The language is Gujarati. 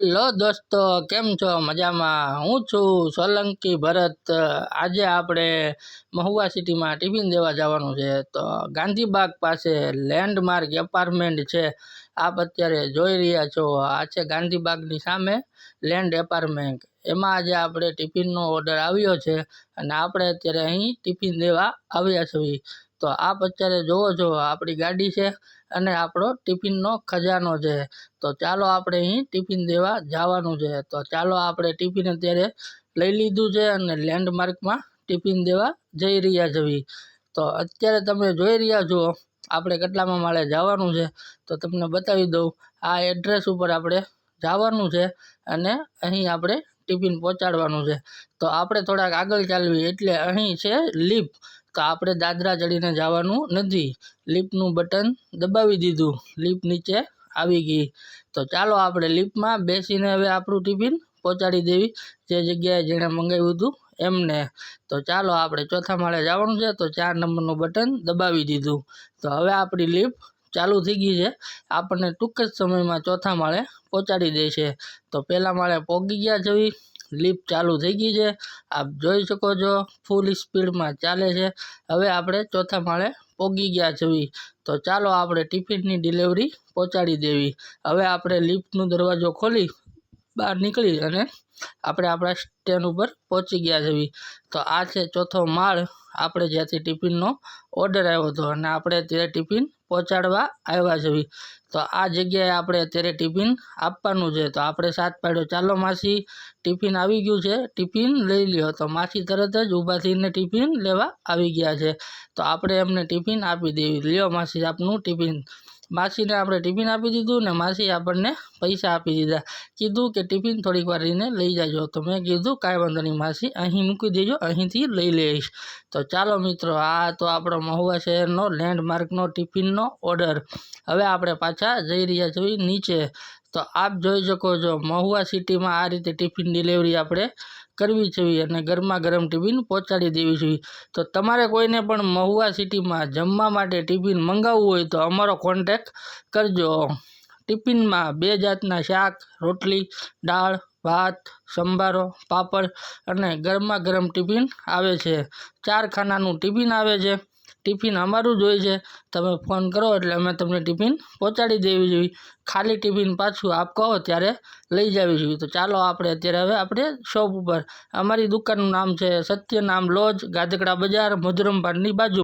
લો દોસ્તો, કેમ છો? મજામાં? હું છું સોલંકી ભરત। આજે આપણે મહુવા સિટીમાં ટિફિન દેવા જવાનું છે। તો ગાંધીબાગ પાસે લેન્ડમાર્ક એપાર્ટમેન્ટ છે, આપ અત્યારે જોઈ રહ્યા છો। આ છે ગાંધીબાગની સામે લેન્ડ એપાર્ટમેન્ટ। એમાં આજે આપણે ટિફિનનો ઓર્ડર આવ્યો છે અને આપણે અત્યારે અહીં ટિફિન દેવા આવ્યા છીએ। તો આપ અત્યારે જોવો છો, આપણી ગાડી છે અને આપણો ટિફિનનો ખજાનો છે। તો ચાલો આપણે અહીં ટિફિન દેવા જવાનું છે। તો ચાલો આપણે ટિફિન અત્યારે લઈ લીધું છે અને લેન્ડમાર્કમાં ટિફિન દેવા જઈ રહ્યા છીએ। તો અત્યારે તમે જોઈ રહ્યા છો આપણે કેટલામાં માળે જવાનું છે, તો તમને બતાવી દઉં। આ એડ્રેસ ઉપર આપણે જવાનું છે અને અહીં આપણે ટિફિન પહોંચાડવાનું છે। તો આપણે થોડાક આગળ ચાલવી એટલે અહીં છે લિફ્ટ। તો આપણે દાદરા ચડીને જવાનું નથી, લિફ્ટનું બટન દબાવી દીધું, લિફ્ટ નીચે આવી ગઈ। તો ચાલો આપણે લિફ્ટમાં બેસીને હવે આપણું ટિફિન પહોંચાડી દેવી જે જગ્યાએ જેણે મંગાવ્યું હતું એમને। તો ચાલો આપણે ચોથા માળે જવાનું છે, તો 4 નંબરનું બટન દબાવી દીધું। તો હવે આપણી લિફ્ટ ચાલુ થઈ ગઈ છે, આપણને ટૂંક જ સમયમાં ચોથા માળે પહોંચાડી દેશે। તો પહેલા માળે પહોંચી ગયા છીએ, લિફ્ટ ચાલુ થઈ ગઈ છે, આપ જોઈ શકો છો ફૂલ સ્પીડમાં ચાલે છે। હવે આપણે ચોથા માળે પહોંચી ગયા છીએ। તો ચાલો આપણે ટિફિનની ડિલિવરી પહોંચાડી દેવી। હવે આપણે લિફ્ટનો દરવાજો ખોલી બહાર નીકળી અને આપણે આપણા સ્ટેન્ડ ઉપર પહોંચી ગયા છીએ। તો આ છે ચોથો માળ, આપણે જ્યાંથી ટિફિનનો ઓર્ડર આવ્યો હતો અને આપણે અત્યારે ટિફિન પહોંચાડવા આવ્યા છીએ। તો આ જગ્યાએ આપણે અત્યારે ટિફિન આપવાનું છે। તો આપણે સાથ પાડ્યો, ચાલો માસી ટિફિન આવી ગયું છે, ટિફિન લઈ લ્યો। તો માસી તરત જ ઊભા થઈને ટિફિન લેવા આવી ગયા છે। તો આપણે એમને ટિફિન આપી દેવી, લ્યો માસી આપનું ટિફિન। માસીને આપણે ટિફિન આપી દીધું ને માસી આપણને પૈસા આપી દીધા, કીધું કે ટિફિન થોડીક વાર રહીને લઈ જાજો। તો મેં કીધું કાંઈ વાંધો નહીં માસી, અહીં મૂકી દેજો, અહીંથી લઈ લઈશ। તો ચાલો મિત્રો, આ તો આપણો મહુવા શહેરનો લેન્ડમાર્કનો ટિફિનનો ઓર્ડર। હવે આપણે પાછા જઈ રહ્યા છીએ નીચે। તો આપ જોઈ શકો છો મહુવા સિટીમાં આ રીતે ટિફિન ડિલિવરી આપણે કરવી જોઈએ અને ગરમા ગરમ ટિફિન પહોંચાડી દેવી જોઈએ। તો તમારે કોઈને પણ મહુવા સિટીમાં જમવા માટે ટિફિન મંગાવવું હોય તો અમારો કોન્ટેક કરજો। ટિફિનમાં 2 જાતના શાક, રોટલી, દાળ, ભાત, સંભારો, પાપડ અને ગરમા ગરમ ટિફિન આવે છે। 4 ખાનાનું ટિફિન આવે છે। ટિફિન અમારું જ હોય છે, તમે ફોન કરો એટલે અમે તમને ટિફિન પહોંચાડી દેવી જોઈએ। ખાલી ટિફિન પાછું આપ કહો ત્યારે લઈ જવી જોઈએ। તો ચાલો આપણે અત્યારે હવે આપણે શોપ ઉપર, અમારી દુકાનનું નામ છે સત્યનામ લોજ, ગાધકડા બજાર, મધુરમ પાર્કની બાજુ।